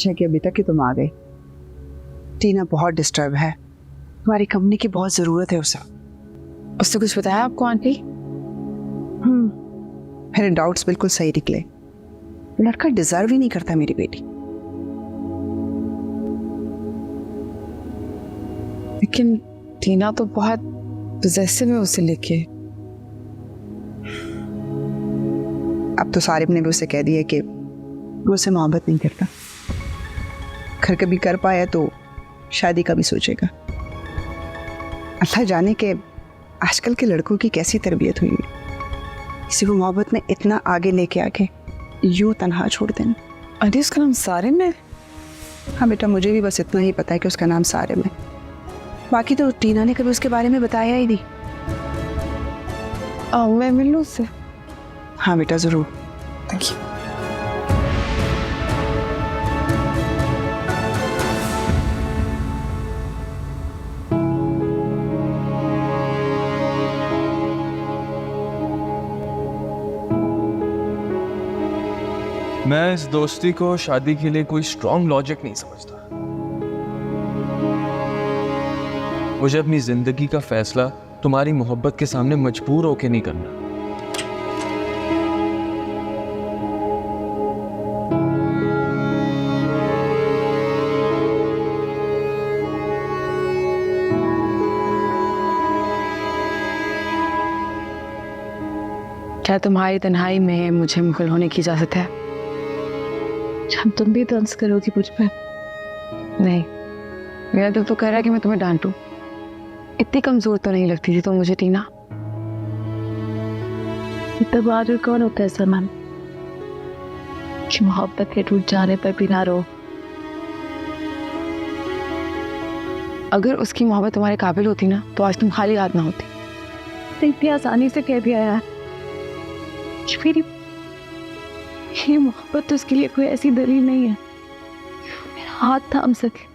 अच्छा कि अभी तक ही तुम आ गए। टीना बहुत डिस्टर्ब है, तुम्हारी कंपनी की बहुत जरूरत है उसे। उसने कुछ बताया आपको आंटी? मेरे डाउट्स बिल्कुल सही निकले। लड़का डिजर्व ही नहीं करता मेरी बेटी। लेकिन टीना तो बहुत पोजेसिव है उसे लेके। अब तो सारिब ने भी उसे कह दिया कि वो उसे मोहब्बत नहीं करता। घर कभी कर पाया तो शादी का भी सोचेगा। अल्लाह जाने के आजकल के लड़कों की कैसी तरबियत हुई है, किसी को मोहब्बत में इतना आगे लेके आके यूं तनहा छोड़ देना। अरे उसका नाम सारिम है? हाँ बेटा, मुझे भी बस इतना ही पता है कि उसका नाम सारिम है। बाकी तो टीना ने कभी उसके बारे में बताया ही नहीं। मैं मिल लूँ उससे? हाँ बेटा, जरूर। Thank you. मैं इस दोस्ती को शादी के लिए कोई स्ट्रॉन्ग लॉजिक नहीं समझता। मुझे अपनी जिंदगी का फैसला तुम्हारी मोहब्बत के सामने मजबूर होके नहीं करना। क्या तुम्हारी तन्हाई में मुझे मुगल होने की इजाजत है? जब तुम भी तंज करोगी मुझ पर। नहीं, मेरा दिल तो कह रहा है कि मैं तुम्हें डांटूं। इतनी कमजोर तो नहीं लगती थी तुम मुझे टीना। इतना बहादुर कौन होता है समान कि मोहब्बत के टूट जाने पर भी ना रो। अगर उसकी मोहब्बत तुम्हारे काबिल होती ना तो आज तुम खाली हाथ ना होती। तो इतनी आसानी से कह दिया यार। मेरी ये मोहब्बत तो उसके लिए कोई ऐसी दलील नहीं है मेरा हाथ थाम सके।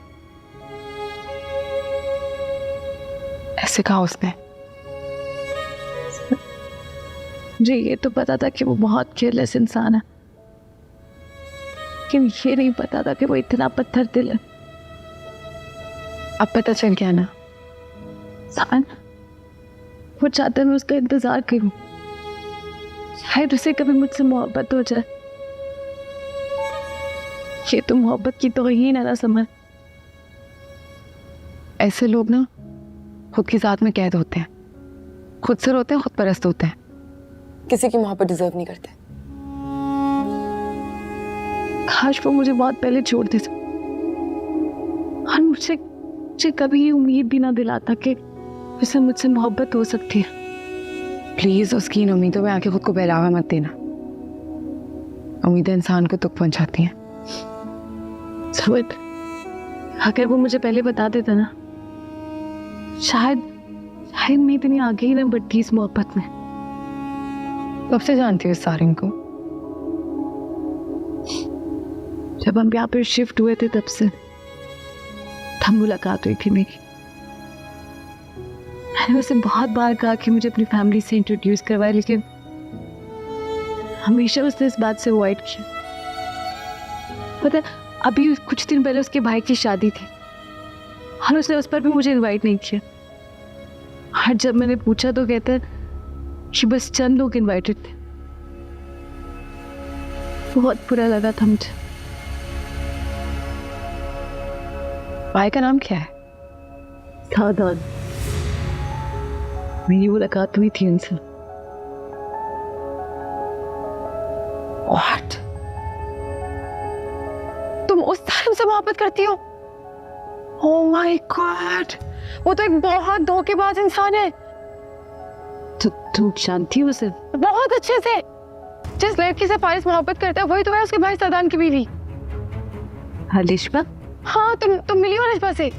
ऐसे कहा उसने? मुझे ये तो पता था कि वो बहुत केयरलेस इंसान है, लेकिन ये नहीं पता था कि वो इतना पत्थर दिल है। अब पता चल गया ना? सान, वो चाहता है मैं उसका इंतजार करूं, शायद उसे कभी मुझसे मोहब्बत हो जाए। ये तो मोहब्बत की तौहीन है ना समझ। ऐसे लोग ना खुद की जात में कैद होते हैं, खुद से रोते हैं, खुद परस्त होते हैं, किसी की मोहब्बत डिजर्व नहीं करते। काश वो मुझे बहुत पहले छोड़ देता और मुझे कभी ये उम्मीद भी ना दिलाता कि उसे मुझसे मोहब्बत हो सकती है। प्लीज उसकी इन उम्मीदों में आके खुद को बहलावा मत देना। उम्मीदें इंसान को दुख पहुंचाती हैं। सुमित, अगर वो मुझे पहले बता देता ना, शायद मैं इतनी आगे ही ना बढ़ती इस मोहब्बत में। कब से जानती हो इस सारिम को? जब हम यहाँ पर शिफ्ट हुए थे तब मुलाकात हुई थी मेरी। मैंने उसे बहुत बार कहा कि मुझे अपनी फैमिली से इंट्रोड्यूस करवाए, लेकिन हमेशा उसने इस बात से अवॉइड किया। पता, अभी कुछ दिन पहले उसके भाई की शादी थी और उसने उस पर भी मुझे इनवाइट नहीं किया। और जब मैंने पूछा तो कहता कि बस चंद लोग इनवाइटेड थे। बहुत बुरा लगा था मुझे। भाई का नाम क्या है? सादान। मेरी मुलाकात हुई थी उनसे। What? तुम उस सारिम से मोहब्बत करती हो? Oh my God! वो तो एक बहुत धोखेबाज इंसान है। तो तुम जानती हो उसे? बहुत अच्छे से। जिस लड़की से फारिस मोहब्बत करता है वही तो है उसके भाई सादान की बीवी। लिशबा? हाँ, तुम मिली हो लिशबा से?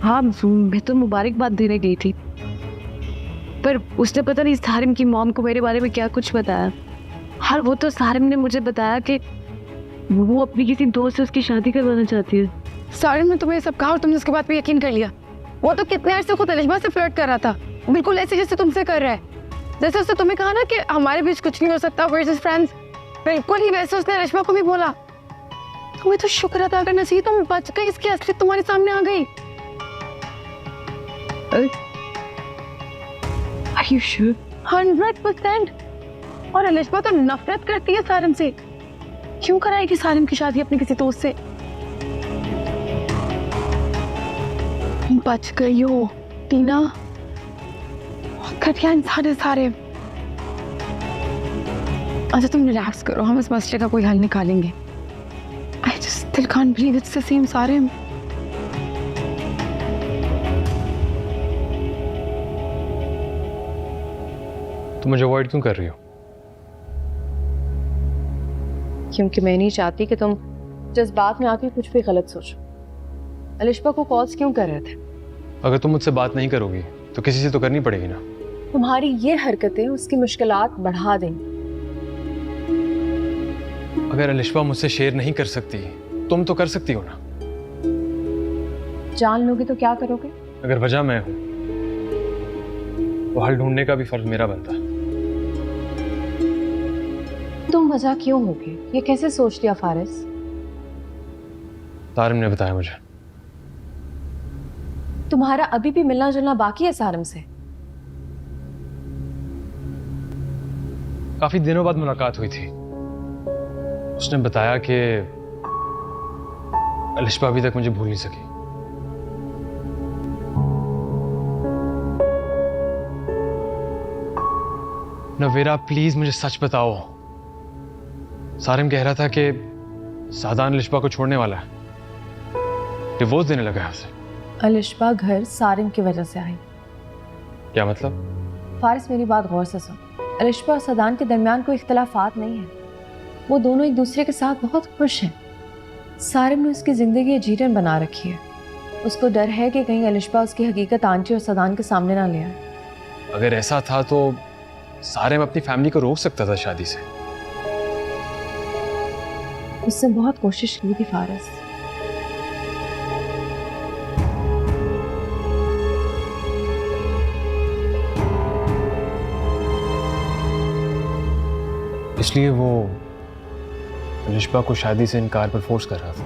हाँ, मैं तो मुबारकबाद देने गई थी, पर उसने पता नहीं सारिम की मॉम को मेरे बारे में क्या कुछ बताया। और वो तो सारिम ने मुझे बताया कि वो अपनी किसी दोस्त से उसकी शादी करवाना चाहती है। सारिम ने तुम्हें सब कहा और तुमने उसके बाद पे यकीन कर लिया? वो तो कितने अर्से खुद लिशबा से फ्लर्ट कर रहा था, बिल्कुल ऐसे जैसे तुमसे कर रहा है। जैसे उसने तुम्हें कहा ना कि हमारे बीच कुछ नहीं हो सकता, we're just friends, बिल्कुल ही वैसे उसने लिशबा को भी बोला। तुम्हें तो शुक्र अदा करना चाहिए, तुम बच गई, इसकी असलियत तुम्हारे सामने आ गई। Are you sure? 100%। और अलिशबा तो नफरत करती है सारिम से, क्यों कराएगी सारिम की शादी अपने किसी दोस्त से? बच गई हो टीना, घटिया इंसान है सारे। अच्छा तुम रिलैक्स करो, हम इस मसले का कोई हल निकालेंगे। I just still can't believe it's the same Sarim. तुम मुझे अवॉइड क्यों कर रही हो? क्योंकि मैं नहीं चाहती कि तुम जज्बात में आके कुछ भी गलत सोचो। अलिशबा को कॉल्स क्यों कर रहे थे? अगर तुम मुझसे बात नहीं करोगी तो किसी से तो करनी पड़ेगी ना। तुम्हारी ये हरकतें उसकी मुश्किलात बढ़ा देंगी। अगर अलिशबा मुझसे शेयर नहीं कर सकती, तुम तो कर सकती हो ना। जान लोगे तो क्या करोगे? अगर वजह मैं हूं तो हल ढूंढने का भी फर्ज मेरा बनता है। तुम वजह क्यों होगे, ये कैसे सोच लिया फारिस? तारिम ने बताया मुझे। तुम्हारा अभी भी मिलना जुलना बाकी है सारिम से? काफी दिनों बाद मुलाकात हुई थी। उसने बताया कि अलिशबा अभी तक मुझे भूल नहीं सकी। नवेरा प्लीज मुझे सच बताओ। सारिम कह रहा था कि सादान अलिशबा को छोड़ने वाला है, डिवोर्स देने लगा है उसे। अलिशबा घर सारिम की वजह से आई। क्या मतलब? फारिस मेरी बात गौर से सुन। अलिशबा और सदान के दरमियान कोई इख्तलाफात नहीं है, वो दोनों एक दूसरे के साथ बहुत खुश हैं। सारिम ने उसकी ज़िंदगी अजीरन बना रखी है। उसको डर है कि कहीं अलिशबा उसकी हकीकत आंटी और सदान के सामने ना ले आए। अगर ऐसा था तो सारिम अपनी फैमिली को रोक सकता था शादी से। उससे बहुत कोशिश की थी फारिस। इसलिए वो अलिशबा को शादी से इनकार पर फोर्स कर रहा था।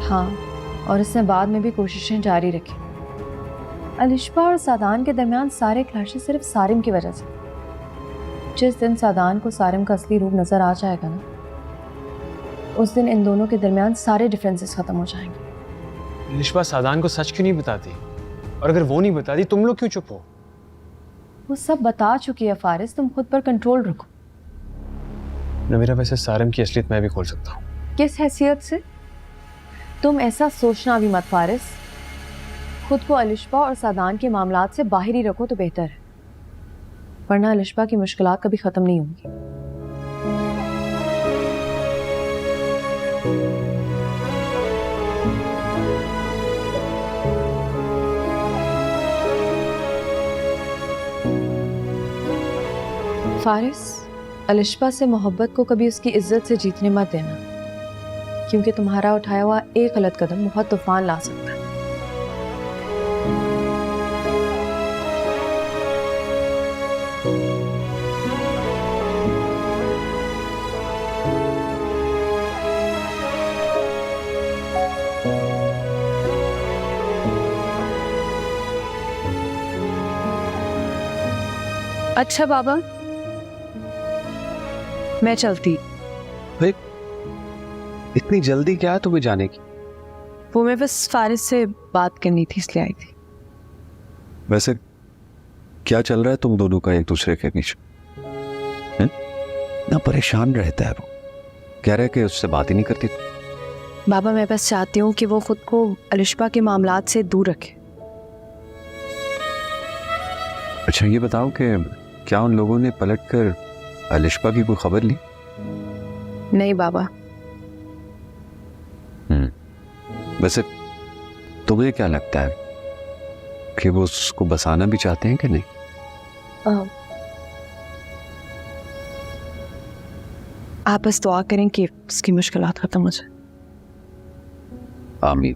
हाँ, और इसने बाद में भी कोशिशें जारी रखी। अलिशबा और सादान के दरमियान सारे क्लैशेस सिर्फ सारिम की वजह से। जिस दिन सादान को सारिम का असली रूप नजर आ जाएगा ना, उस दिन इन दोनों के दरमियान सारे डिफरेंसेस खत्म हो जाएंगे। अलिशबा सादान को सच क्यों नहीं बताती? और अगर वो नहीं बताती, तुम लोग क्यों चुप हो? वो सब बता चुकी है फारिस, तुम खुद पर कंट्रोल रखो। नवीरा, वैसे सारिम की असलियत मैं भी खोल सकता हूँ। किस हैसियत से? तुम ऐसा सोचना भी मत फारिस। खुद को अलिशबा और सादान के मामलात से बाहर ही रखो तो बेहतर है, वरना अलिशबा की मुश्किलात कभी खत्म नहीं होंगी। फारिस, अलिशबा से मोहब्बत को कभी उसकी इज्जत से जीतने मत देना, क्योंकि तुम्हारा उठाया हुआ एक गलत कदम बहुत तूफान ला सकता है। अच्छा बाबा, मैं चलती। भाई इतनी जल्दी क्या है तुम्हें जाने की? वो मैं बस फारिस से बात करनी थी इसलिए आई थी। वैसे क्या चल रहा है तुम दोनों का एक दूसरे के बीच? ना परेशान रहता है वो, कह रहा है कि उससे बात ही नहीं करती। बाबा मैं बस चाहती हूँ कि वो खुद को अलिशबा के मामलात से दूर रखे। अच्छा ये बताओ कि क्या उन लोगों ने पलटकर अलिशबा की कोई खबर ली? नहीं बाबा। वैसे तुम्हें क्या लगता है कि वो उसको बसाना भी चाहते हैं कि नहीं? आप बस दुआ करें कि उसकी मुश्किलात खत्म हो जाए। आमीन।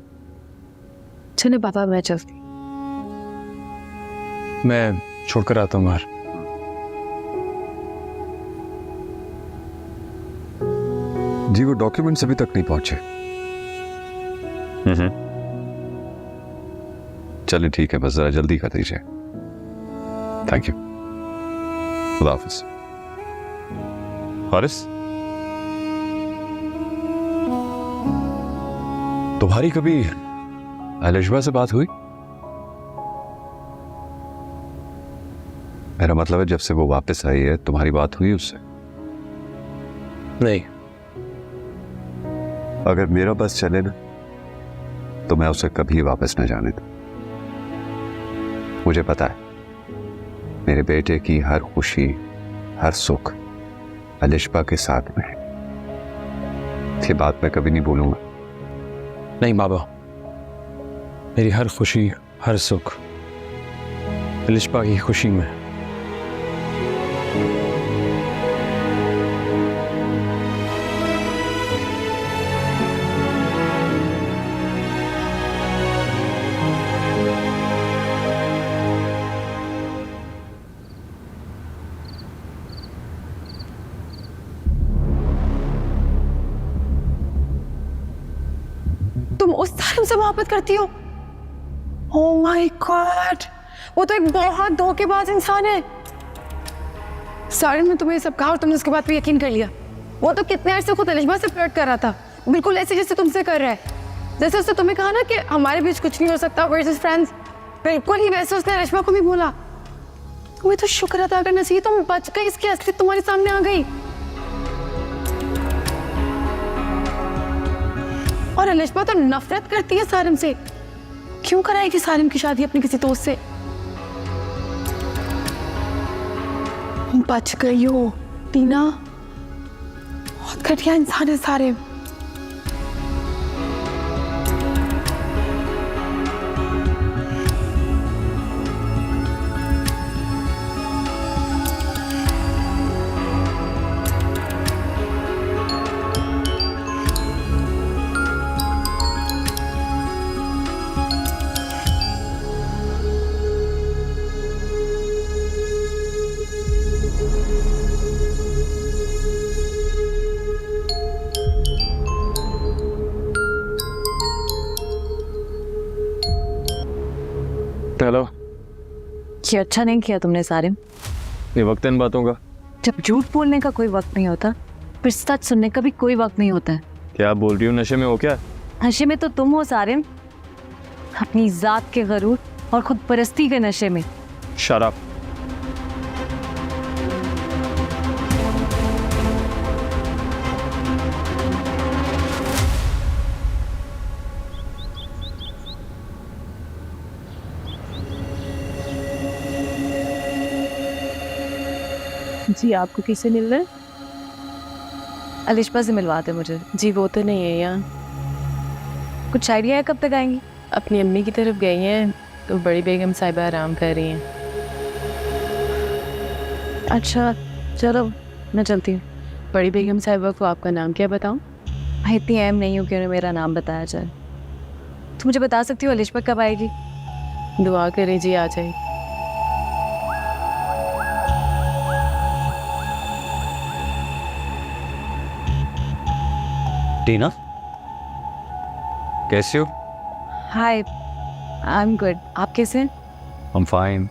चले बाबा, मैं चलती। मैं छोड़कर आता हूँ बाहर। जी वो डॉक्यूमेंट्स अभी तक नहीं पहुंचे। चलिए ठीक है, बस जरा जल्दी कर दीजिए। Thank you. खुदा हाफिज। हारिस, तुम्हारी कभी अलिशबा से बात हुई? मेरा मतलब है जब से वो वापस आई है तुम्हारी बात हुई उससे? नहीं। अगर मेरा बस चले ना तो मैं उसे कभी वापस न जाने दूं। मुझे पता है मेरे बेटे की हर खुशी हर सुख अलिशबा के साथ में है। ये बात मैं कभी नहीं भूलूंगा। नहीं बाबा, मेरी हर खुशी हर सुख अलिशबा की खुशी में। तुम उस सारिम से मोहब्बत करती हो? ओह माय गॉड, वो तो एक बहुत धोखेबाज इंसान है। सारिम ने तुम्हें ये सब कहा और तुमने उसके बाद भी यकीन कर लिया। वो तो कितने अर्से खुद अलिशबा से फ्लर्ट कर रहा था, बिल्कुल ऐसे जैसे तुमसे कर रहा है। जैसे उसने तुम्हें कहा ना कि हमारे बीच कुछ नहीं हो सकता, we're just friends, बिल्कुल ही वैसे उसने अलिशबा को भी बोला। तुम्हें तो शुक्र अदा करना चाहिए, तुम बच गई, इसकी असलियत तुम्हारे सामने आ गई। और अलिशबा तो नफरत करती है सारिम से। क्यों कराएगी सारिम की शादी अपने किसी दोस्त से? बच गई हो टीना, बहुत घटिया इंसान है सारिम। हेलो। ये अच्छा नहीं किया तुमने सारिम। ये वक्त इन बातों का? जब झूठ बोलने का कोई वक्त नहीं होता, फिर सच सुनने का भी कोई वक्त नहीं होता है। क्या बोल रही हो? नशे में हो क्या? नशे में तो तुम हो सारिम, अपनी जात के गरूर और खुद परस्ती के नशे में। शराब। जी आपको किससे मिलना है? अलिशबा से मिलवाते मुझे। जी वो तो नहीं है यहाँ। कुछ आइडिया है कब तक आएंगी? अपनी अम्मी की तरफ गई हैं, तो बड़ी बेगम साहिबा आराम कर रही हैं। अच्छा चलो मैं चलती हूँ। बड़ी बेगम साहिबा को आपका नाम क्या बताऊँ? मैं इतनी अहम नहीं हूँ कि उन्हें मेरा नाम बताया जाए। तुम मुझे बता सकती हो अलिशबा कब आएगी? दुआ करें जी आ जाए। टीना कैसे हो? हाय, आई एम गुड। आप कैसे हैं? I am fine.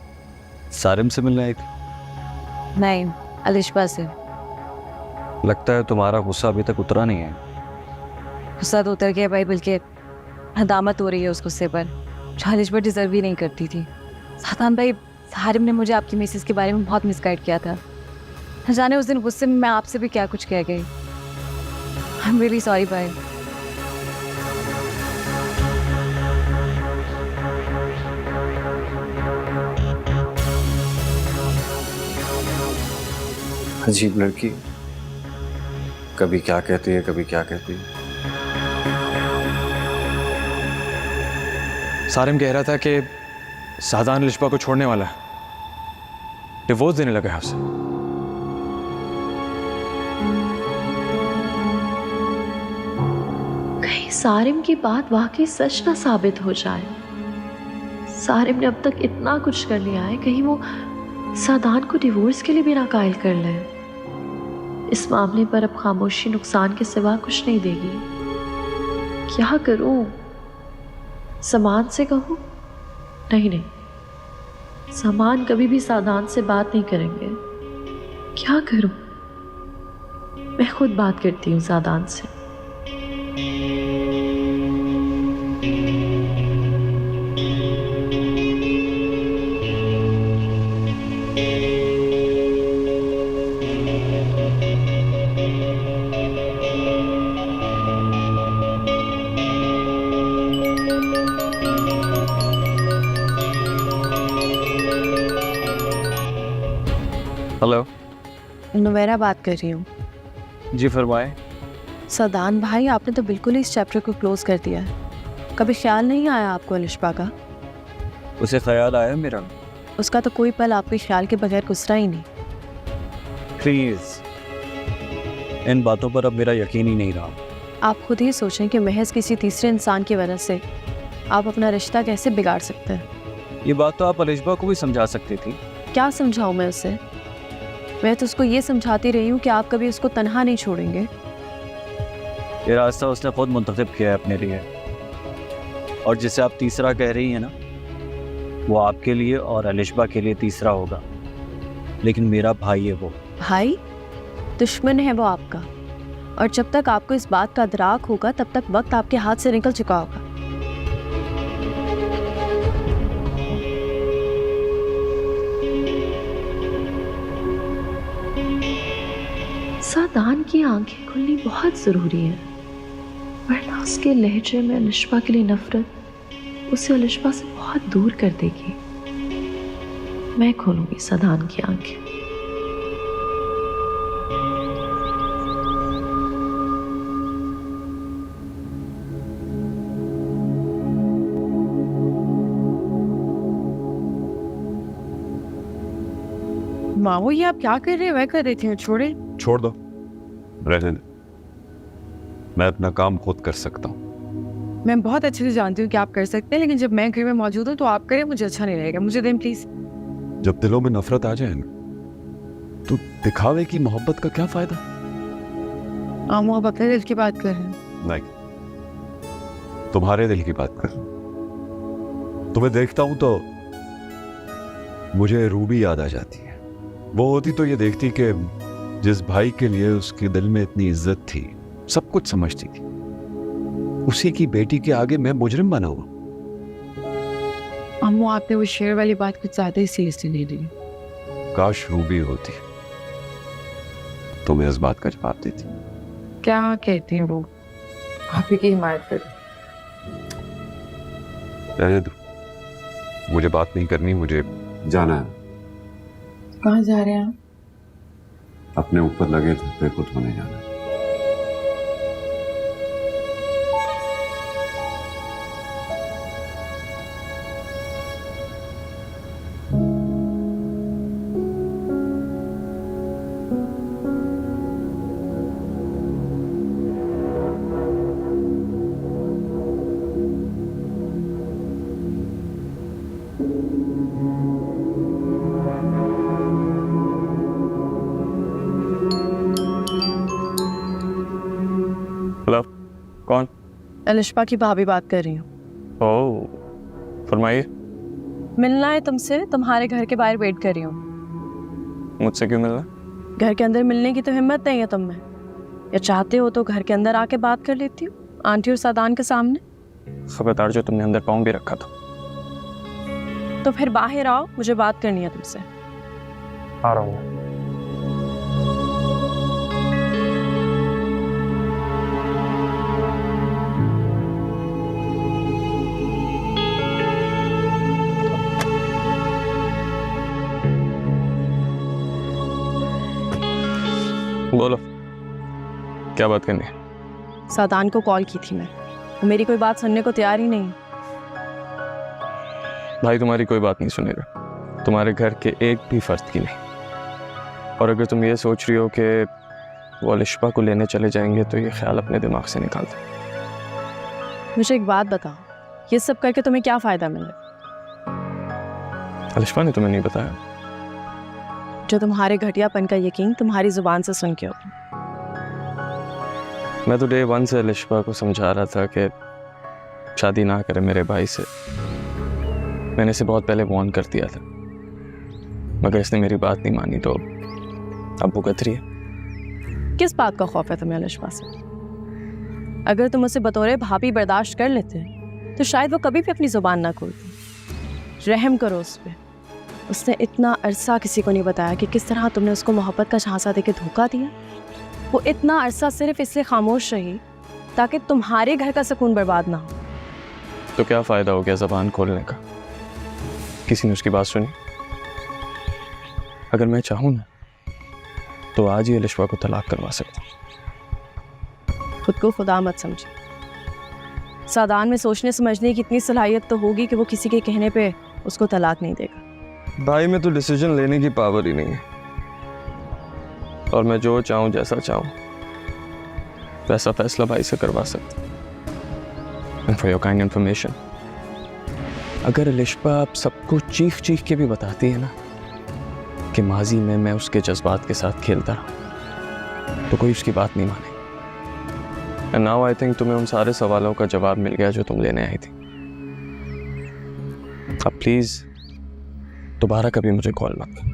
सारिम से मिलने आई थी? नहीं, अलिशबा से। लगता है तुम्हारा गुस्सा अभी तक उतरा नहीं है। गुस्सा तो उतर गया भाई, बल्कि हदामत हो रही है उस गुस्से पर, जो अलिशबा डिजर्व ही नहीं करती थी। सादान भाई, सारिम ने मुझे आपकी मिसेस के बारे में बहुत मिसगाइड किया था। न जाने उस दिन गुस्से में मैं आपसे भी क्या कुछ कह गई। आई एम रियली सॉरी भाई। अजीब लड़की, कभी क्या कहती है कभी क्या कहती है। सारिम कह रहा था कि सादान अलिशबा को छोड़ने वाला है, डिवोर्स देने लगा है उसे। कहीं सारिम की बात वाकई सच ना साबित हो जाए। सारिम ने अब तक इतना कुछ कर लिया है, कहीं वो सादान को डिवोर्स के लिए भी ना कायल कर ले। इस मामले पर अब खामोशी नुकसान के सिवा कुछ नहीं देगी। क्या करूं? समान से कहूं? नहीं, समान कभी भी सादान से बात नहीं करेंगे। क्या करूं? मैं खुद बात करती हूँ सादान से। हेलो। नुवेरा बात कर रही हूँ। जी फरमाएं। सदान भाई, आपने तो बिल्कुल ही इस चैप्टर को क्लोज कर दिया है। कभी ख्याल नहीं आया आपको अलिशबा का? उसे ख्याल आया मेरा? उसका तो कोई पल आपके ख्याल के बगैर गुजरा ही नहीं। प्लीज, इन बातों पर अब मेरा यकीन ही नहीं रहा। आप खुद ही सोचें कि महज किसी तीसरे इंसान की वजह से आप अपना रिश्ता कैसे बिगाड़ सकते हैं। ये बात तो आप अलिशबा को भी समझा सकती थी। क्या समझाऊं मैं उसे? मैं तो उसको ये समझाती रही हूँ कि आप कभी उसको तन्हा नहीं छोड़ेंगे। ये रास्ता उसने खुद मुंतखब किया है अपने लिए, और जिसे आप तीसरा कह रही हैं ना, वो आपके लिए और अलिशबा के लिए तीसरा होगा, लेकिन मेरा भाई है वो। भाई? दुश्मन है वो आपका, और जब तक आपको इस बात का अदराक होगा तब तक वक्त आपके हाथ से निकल चुका होगा। सादान की आंखें खुलनी बहुत ज़रूरी है, वरना उसके लहजे में अलिशबा के लिए नफरत उसे अलिशबा से बहुत दूर कर देगी। मैं खोलूंगी सादान की आंखें। मामू, ये आप क्या कर रहे हैं? वह कर रही थी, छोड़े। छोड़ दो, रहने दो। मैं अपना काम खुद कर सकता हूँ। मैं बहुत अच्छे से जानती हूँ कि आप कर सकते हैं, लेकिन जब मैं घर में मौजूद हूँ तो आप करें, मुझे अच्छा नहीं लगेगा। मुझे दें प्लीज। जब दिलों में नफरत आ जाए ना, तो दिखावे की मोहब्बत का क्या फायदा? मामू, आप अपने दिल की बात कर रहे हैं। नहीं, तुम्हारे दिल की बात कर। तुम्हें देखता हूं तो मुझे रूबी याद आ जाती है। वो होती तो ये देखती कि जिस भाई के लिए उसके दिल में इतनी इज्जत थी, सब कुछ समझती थी, उसी की बेटी के आगे मैं मुजरिम बना हुआ। अम्मू, आपने वो शेर वाली बात कुछ ज्यादा ही सीरियसली ले ली। काश रूबी होती तो मैं इस बात का जवाब देती। क्या कहती हैं वो? आप ही की हिमायत कर। रहने दो, मुझे बात नहीं करनी, मुझे जाना है। कहाँ जा रहे हैं आप? अपने ऊपर लगे धब्बे को धोने जाना है। हेलो, कौन? अलिशबा की भाभी बात कर रही हूँ। ओह, फरमाइए। मिलना है तुमसे, तुम्हारे घर के बाहर वेट कर रही हूँ। मुझसे क्यों मिलना? घर के अंदर मिलने की तो हिम्मत नहीं है तुम में, या चाहते हो तो घर के अंदर आके बात कर लेती हूँ आंटी और सादान के सामने। खबरदार, जो तुमने अंदर पाँव भी रखा था। तो फिर बाहर आओ, मुझे बात करनी है तुमसे। आ रहा हूँ। बोलो, क्या बात करनी है? सादान को कॉल की थी मैं, वो मेरी कोई बात सुनने को तैयार ही नहीं। भाई तुम्हारी कोई बात नहीं सुनेगा, तुम्हारे घर के एक भी फर्द की नहीं। और अगर तुम ये सोच रही हो कि वो अलिशबा को लेने चले जाएंगे तो ये ख्याल अपने दिमाग से निकाल दो। मुझे एक बात बताओ, ये सब करके तुम्हें क्या फ़ायदा मिला? अलिशबा ने तुम्हें नहीं बताया? जो तुम्हारे घटियापन का यकीन तुम्हारी जुबान से सुन के हो। मैं तो डे 1 से अलिशबा को समझा रहा था कि शादी ना करे मेरे भाई से। मैंने इसे बहुत पहले वार्न कर दिया था, मगर इसने मेरी बात नहीं मानी, तो अब भुगत रही है। किस बात का खौफ है तुम्हें अलिशबा से? अगर तुम उसे बतौर भाभी बर्दाश्त कर लेते तो शायद वो कभी भी अपनी जुबान ना खोलती। रहम करो उस पर। उसने इतना अरसा किसी को नहीं बताया कि किस तरह तुमने उसको मोहब्बत का झांसा देके धोखा दिया। वो इतना अरसा सिर्फ इसलिए खामोश रही ताकि तुम्हारे घर का सुकून बर्बाद ना हो। तो क्या फ़ायदा हो गया ज़बान खोलने का? किसी ने उसकी बात सुनी? अगर मैं चाहूँ ना तो आज ही अलिशबा को तलाक करवा सकता हूँ। खुद को खुदा मत समझे। सादान में सोचने समझने की इतनी सलाहियत तो होगी कि वो किसी के कहने पे उसको तलाक नहीं देगा। भाई में तो डिसीजन लेने की पावर ही नहीं है, और मैं जो चाहूँ जैसा चाहूँ वैसा फैसला भाई से करवा सकता हूँ। And for your kind information, अगर अलिशबा आप सबको चीख चीख के भी बताती है ना कि माजी में मैं उसके जज्बात के साथ खेलता रहा, तो कोई उसकी बात नहीं माने। एंड नाउ आई थिंक तुम्हें उन सारे सवालों का जवाब मिल गया जो तुम लेने आई थी। अब प्लीज दोबारा कभी मुझे कॉल मत कर।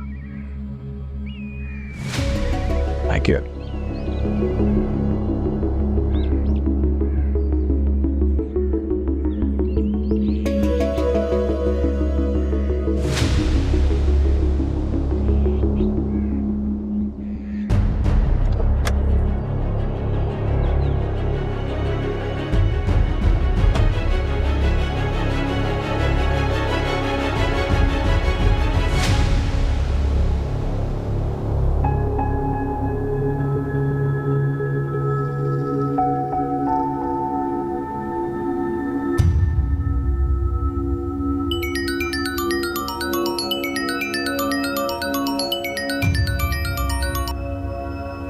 Thank you.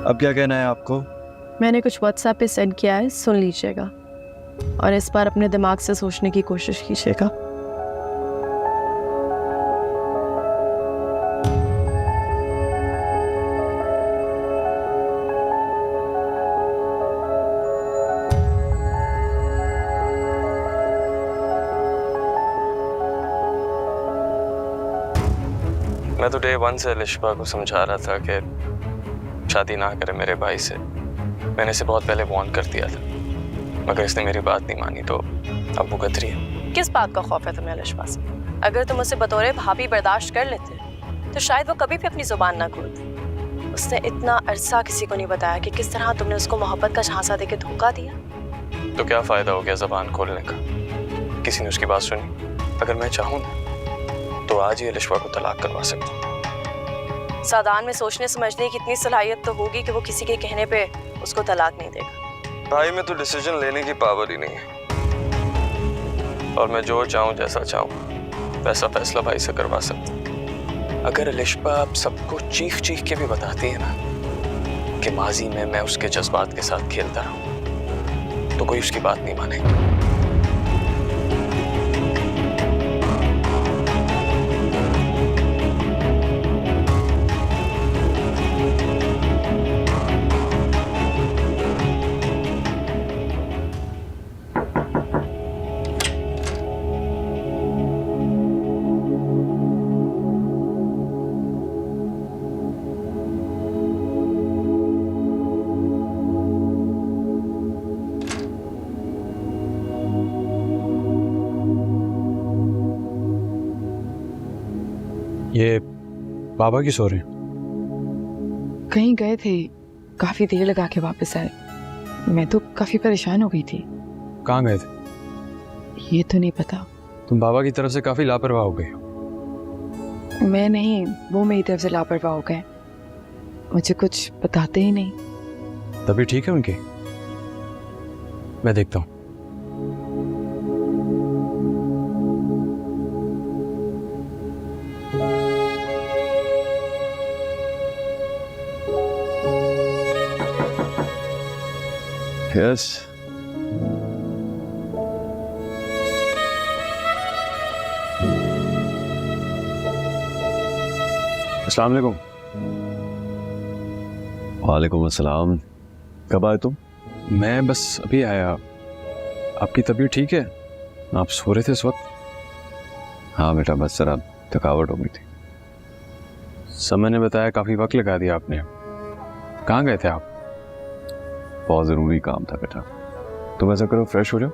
अब क्या कहना है आपको? मैंने कुछ व्हाट्सएप पे सेंड किया है, सुन लीजिएगा और इस बार अपने दिमाग से सोचने की कोशिश कीजिएगा। मैं तो डे 1 से अलिशबा को समझा रहा था कि शादी ना करे मेरे भाई से। मैंने इसे बहुत पहले वार्न कर दिया था, मगर इसने मेरी बात नहीं मानी, तो अब भुगत रही है। किस बात का खौफ है तुम्हें अलिशबा से? अगर तुम उसे बतौर भाभी बर्दाश्त कर लेते तो शायद वो कभी भी अपनी जुबान ना खोलती। उसने इतना अरसा किसी को नहीं बताया कि किस तरह तुमने उसको मोहब्बत का झांसा देके धोखा दिया। तो क्या फ़ायदा हो गया ज़बान खोलने का? किसी ने उसकी बात सुनी? अगर मैं चाहूँ ना तो आज ही अलिशबा को तलाक करवा सकता हूँ। सादान में सोचने समझने की इतनी सलाहियत तो होगी कि वो किसी के कहने पे उसको तलाक नहीं देगा। भाई में तो डिसीजन लेने की पावर ही नहीं है, और मैं जो चाहूँ जैसा चाहूँ वैसा फैसला भाई से करवा सकता हूँ। अगर अलिशबा आप सबको चीख चीख के भी बताती है ना कि माजी में मैं उसके जज्बात के साथ खेलता रहा, तो कोई उसकी बात नहीं मानेगा। ये बाबा की सो रहे हैं? कहीं गए थे, काफी देर लगा के वापस आए। मैं तो काफी परेशान हो गई थी। कहाँ गए थे? ये तो नहीं पता। तुम बाबा की तरफ से काफी लापरवाह हो गए। मैं नहीं, वो मेरी तरफ से लापरवाह हो गए। मुझे कुछ बताते ही नहीं। तभी ठीक है उनकी? मैं देखता हूँ। यस, अस्सलाम वालेकुम। वालेकुम अस्सलाम। कब आए तुम? मैं बस अभी आया। आपकी तबीयत ठीक है? आप सो रहे थे इस वक्त? हाँ बेटा, बस जरा थकावट हो गई थी। समय ने बताया काफ़ी वक्त लगा दिया आपने। कहाँ गए थे आप? बहुत ज़रूरी काम था बेटा। तुम ऐसा करो, फ्रेश हो जाओ,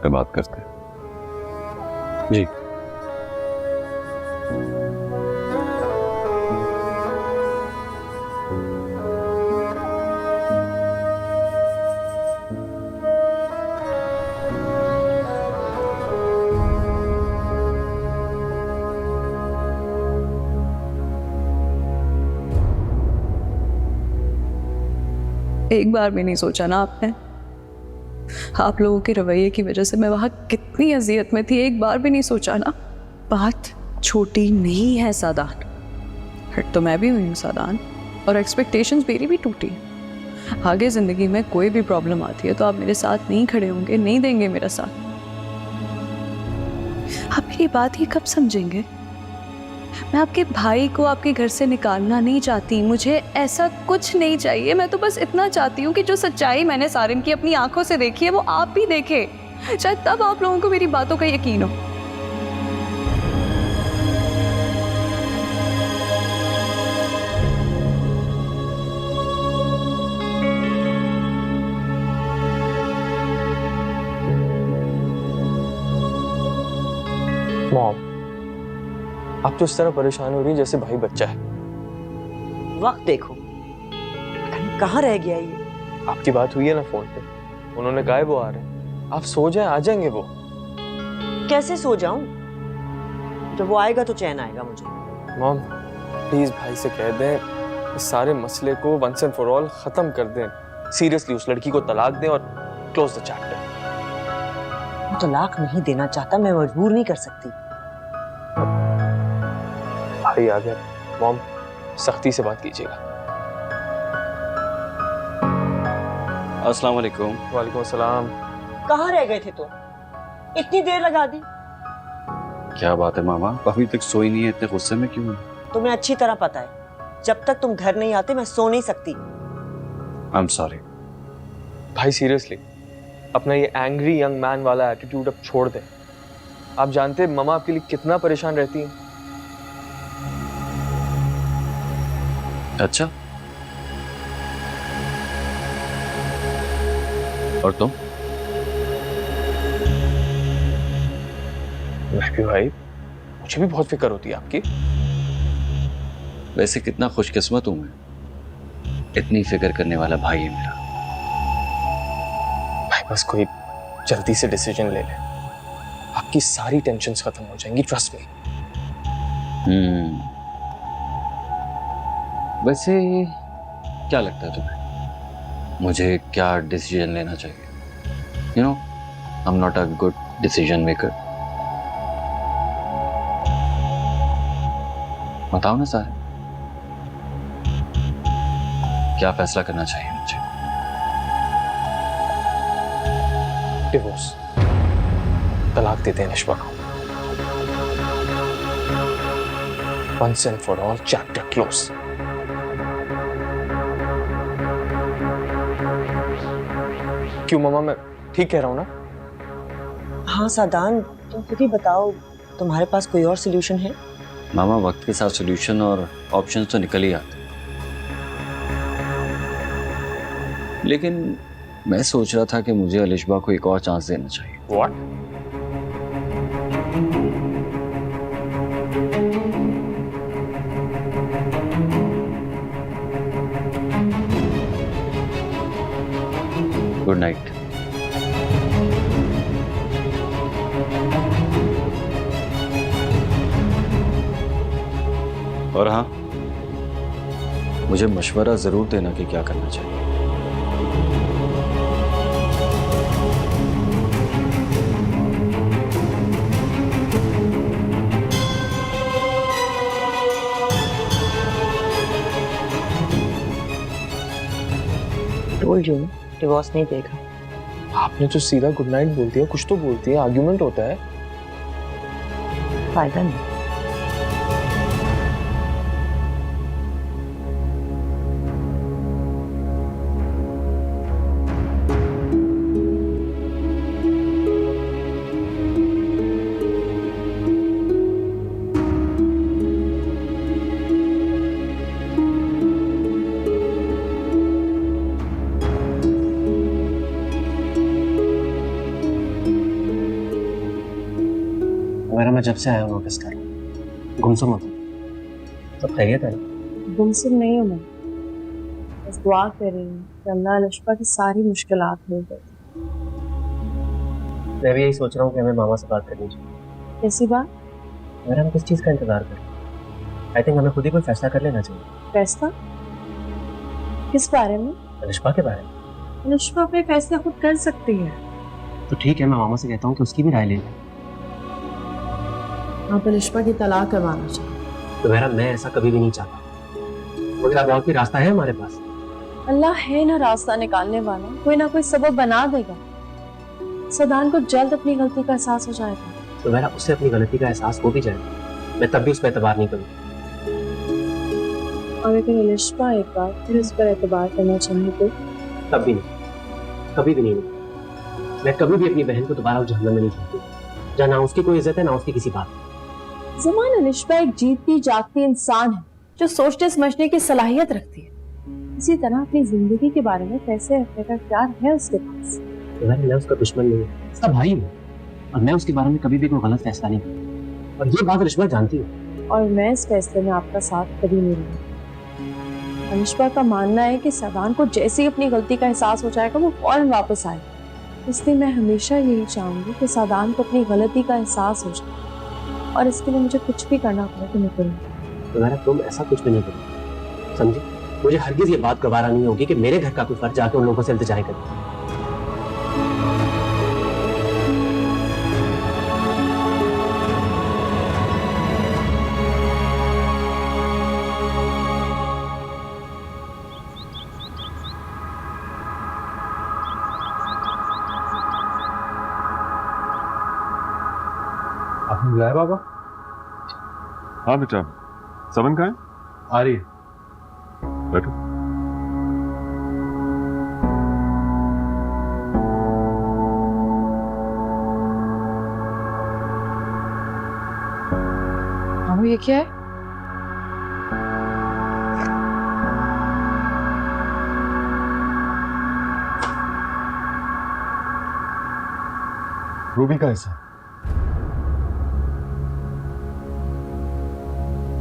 फिर बात करते हैं। जी। एक बार भी नहीं सोचा ना आपने? आप लोगों के रवैये की वजह से मैं वहां कितनी अजियत में थी, एक बार भी नहीं सोचा ना? बात छोटी नहीं है सादान, हट तो मैं भी हुई हूँ सादान, और एक्सपेक्टेशंस मेरी भी टूटी। आगे जिंदगी में कोई भी प्रॉब्लम आती है तो आप मेरे साथ नहीं खड़े होंगे, नहीं देंगे मेरा साथ। आप मेरी बात ही कब समझेंगे? मैं आपके भाई को आपके घर से निकालना नहीं चाहती, मुझे ऐसा कुछ नहीं चाहिए। मैं तो बस इतना चाहती हूँ कि जो सच्चाई मैंने सारिम की अपनी आंखों से देखी है वो आप भी देखें, शायद तब आप लोगों को मेरी बातों का यकीन हो। मॉम, आप तो इस तरह परेशान हो रही है जैसे भाई बच्चा है। वक्त देखो, कहाँ रह गया ये? आपकी बात हुई है ना फोन पे, उन्होंने कहा है वो आ रहे हैं। आप सो जाएं, आ जाएंगे वो। कैसे सो जाऊं? जब वो आएगा तो चैन आएगा मुझे। मॉम प्लीज भाई से कह दें इस सारे मसले को वंस एंड फॉर ऑल खत्म कर दें। सीरियसली उस लड़की को तलाक दें और क्लोज द चैप्टर। वो तलाक नहीं देना चाहता, मैं मजबूर नहीं कर सकती। भाई आ गया। मॉम सख्ती से बात कीजिएगा। अस्सलाम वालेकुम। वालेकुम अस्सलाम। कहाँ रह गए थे तो? इतनी देर लगा दी। क्या बात है मामा, अभी तक सोई नहीं है, इतने गुस्से में क्यों? तुम्हें अच्छी तरह पता है, जब तक तुम घर नहीं आते मैं सो नहीं सकती। I am sorry. भाई सीरियसली अपना ये एंग्री यंग मैन वाला एटीट्यूड अब छोड़ दें। आप जानते हैं ममा आपके लिए कितना परेशान रहती हैं। अच्छा, और तुम? मैं भी भाई, मुझे भी बहुत फिक्र होती है आपकी। वैसे कितना खुशकिस्मत हूं मैं, इतनी फिक्र करने वाला भाई है मेरा। भाई बस कोई जल्दी से डिसीजन ले ले, आपकी सारी टेंशन्स खत्म हो जाएंगी, ट्रस्ट मी। वैसे क्या लगता है तुम्हें, मुझे क्या डिसीजन लेना चाहिए? You know, I am not a good decision maker. बताओ ना साहब, क्या फैसला करना चाहिए मुझे? डिवोर्स, तलाक देते हैं निष्पा को। Once and for all, chapter close. क्यों ममा, मैं ठीक कह रहा हूं ना? हाँ सादान, तुम खुद ही बताओ, तुम्हारे पास कोई और सोल्यूशन है? मामा वक्त के साथ सोल्यूशन और ऑप्शंस तो निकल ही आते, लेकिन मैं सोच रहा था कि मुझे अलिशबा को एक और चांस देना चाहिए। What? Good night. और हाँ, मुझे मशवरा जरूर देना कि क्या करना चाहिए। टोल्ड यू, डिवोर्स नहीं देगा। आपने तो सीधा गुड नाइट बोल दिया, कुछ तो बोलती है, आर्ग्यूमेंट होता है। फायदा नहीं। मैं जब से आया हूँ नोटिस कर रहा हूँ गुमसुम हो तुम। सब खैरियत है ना? गुमसुम नहीं हूँ मैं, बस दुआ कर रही हूँ कि अल्लाह अलिशबा की सारी मुश्किलात दूर कर दे। मैं भी यही सोच रहा हूँ कि हमें मामा से बात करनी चाहिए। कैसी बात? अगर हम किस चीज़ का इंतजार करें, आई थिंक हमें खुद ही कोई फैसला कर लेना चाहिए। फैसला? किस बारे में? अलिशबा के बारे में। अलिशबा अपने फैसले खुद कर सकती है। तो ठीक है, मैं मामा से कहता हूँ कि उसकी भी राय ले लें। आप अलिशबा की तलाक करवाना चाहिए। तो मेरा मैं ऐसा कभी भी नहीं चाहता, मगर अब और कोई रास्ता है हमारे पास? अल्लाह है ना रास्ता निकालने वाला, कोई ना कोई सबब बना देगा। सदान को जल्द अपनी गलती का एहसास हो जाएगा। तो मेरा उससे अपनी गलती का एहसास हो भी जाएगा, मैं तब भी उस पर एतबार नहीं करूँगा। और अगर अलिशबा एक बार फिर उस पर एतबार करना चाहे तो? तब भी नहीं, कभी भी नहीं। मैं कभी भी अपनी बहन को दोबारा उस जहन्नम में नहीं छोड़ती, जहाँ ना उसकी कोई इज्जत है ना उसकी किसी बात की। ज़मान अलिशबा एक जीतती जागती इंसान है जो सोचने समझने की सलाहियत रखती है। इसी तरह अपनी जिंदगी के बारे में फैसले रखने का इख्तियार है उसके पास। तो मैं उसका दुश्मन नहीं हूँ, उसका भाई हूँ, और मैं उसके बारे में कभी भी कोई गलत फैसला नहीं करूँ, और ये बात अलिशबा जानती है। और मैं इस फैसले में आपका साथ कभी नहीं लूंगी। अलिशबा का मानना है कि सदान को जैसे ही अपनी गलती का एहसास हो जाएगा वो फौरन वापस आएगा, इसलिए मैं हमेशा यही चाहूंगी कि सदान को अपनी गलती का एहसास हो जाए, और इसके लिए मुझे कुछ भी करना पड़े तो मैं करूँगी। तो मेरा तुम ऐसा कुछ भी नहीं करो, समझी? मुझे हरगिज ये बात गवारा नहीं होगी कि मेरे घर का कोई फर्ज जाके उन लोगों से इल्तिजा करे। आपने बुलाया बाबा? हाँ बेटा, समन कहाँ है? आ रही है। बैठो। मामू ये क्या है? रूबी का हिस्सा।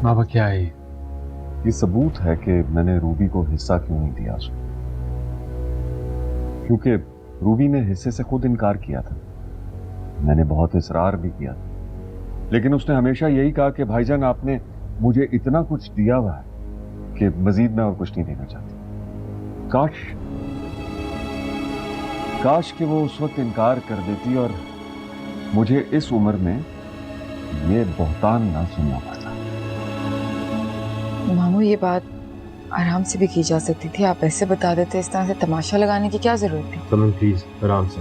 बाबा क्या है ये सबूत है कि मैंने रूबी को हिस्सा क्यों नहीं दिया उसको, क्योंकि रूबी ने हिस्से से खुद इनकार किया था। मैंने बहुत इसरार भी किया था, लेकिन उसने हमेशा यही कहा कि भाईजान आपने मुझे इतना कुछ दिया हुआ है कि मजीद मैं और कुछ नहीं देना चाहती। काश कि वो उस वक्त इनकार कर देती और मुझे इस उम्र में ये बहतान ना सुनना पड़ता। मामू ये बात आराम से भी की जा सकती थी, आप ऐसे बता देते। इस तरह से तमाशा लगाने की क्या जरूरत थी? समन प्लीज आराम से।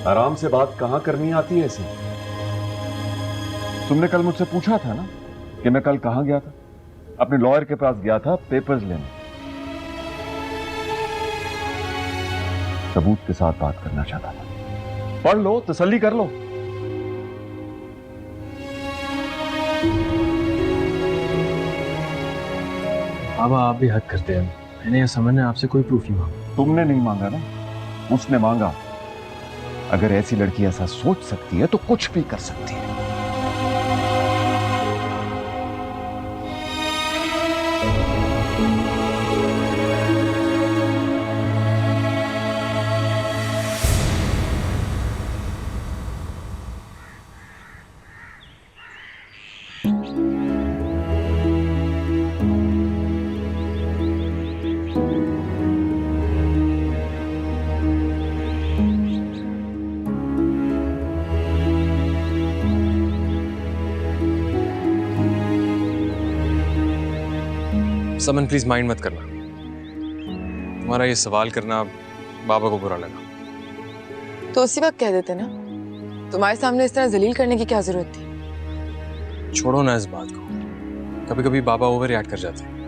आराम से बात कहाँ करनी आती है ऐसे? तुमने कल मुझसे पूछा था ना कि मैं कल कहाँ गया था। अपने लॉयर के पास गया था पेपर्स लेने। सबूत के साथ बात करना चाहता था। पढ़ लो, तसल्ली कर लो। बाबा आप भी हद करते हैं। मैंने या समन ने आपसे कोई प्रूफ नहीं मांगा। तुमने नहीं मांगा ना, उसने मांगा। अगर ऐसी लड़की ऐसा सोच सकती है तो कुछ भी कर सकती है। समन प्लीज माइंड मत करना। तुम्हारा ये सवाल करना बाबा को बुरा लगा। तो उसी वक्त कह देते ना, तुम्हारे सामने इस तरह जलील करने की क्या जरूरत थी? छोड़ो ना इस बात को, कभी कभी बाबा ओवर रिएक्ट कर जाते हैं।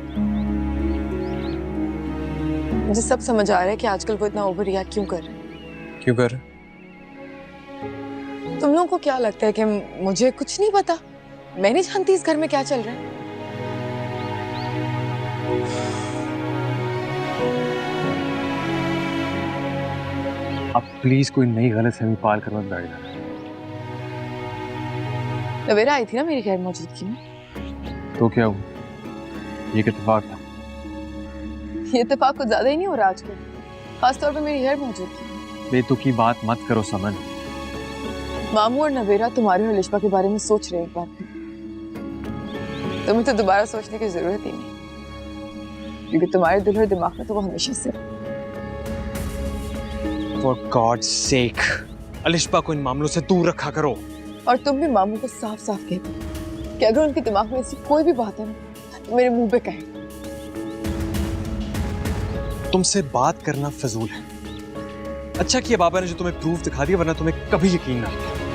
मुझे सब समझ आ रहा है कि आजकल वो इतना ओवर रिएक्ट क्यों कर रहे हैं। क्यों कर? तुम लोगों को क्या लगता है कि मुझे कुछ नहीं पता? मैं नहीं जानती इस घर में क्या चल रहा है। अब प्लीज कोई नई गलतफहमी पाल कर मत बैठ जाना। नवेरा आई थी ना मेरी गैर मौजूदगी में। तो क्या हुआ? ये एक इत्तेफाक था। ये इत्तेफाक कुछ ज्यादा ही नहीं हो रहा आजकल, खासतौर पे मेरी गैर मौजूदगी में। बेतुकी बात मत करो समन। मामू और नवेरा तुम्हारे और लिशबा के बारे में सोच रहे हैं एक बार फिर। तुम्हें तो दोबारा सोचने की जरूरत ही नहीं, क्योंकि तुम्हारे दिल और दिमाग में तो वो हमेशा से। For God's sake, अलिशबा को इन मामलों से दूर रखा करो। और तुम भी मामू को साफ साफ कह दो कि अगर उनके दिमाग में ऐसी कोई भी बात है ना तो मेरे मुंह पे कहे। तुमसे बात करना फजूल है। अच्छा किया बाबा ने जो तुम्हें प्रूफ दिखा दिया, वरना तुम्हें कभी यकीन ना आता।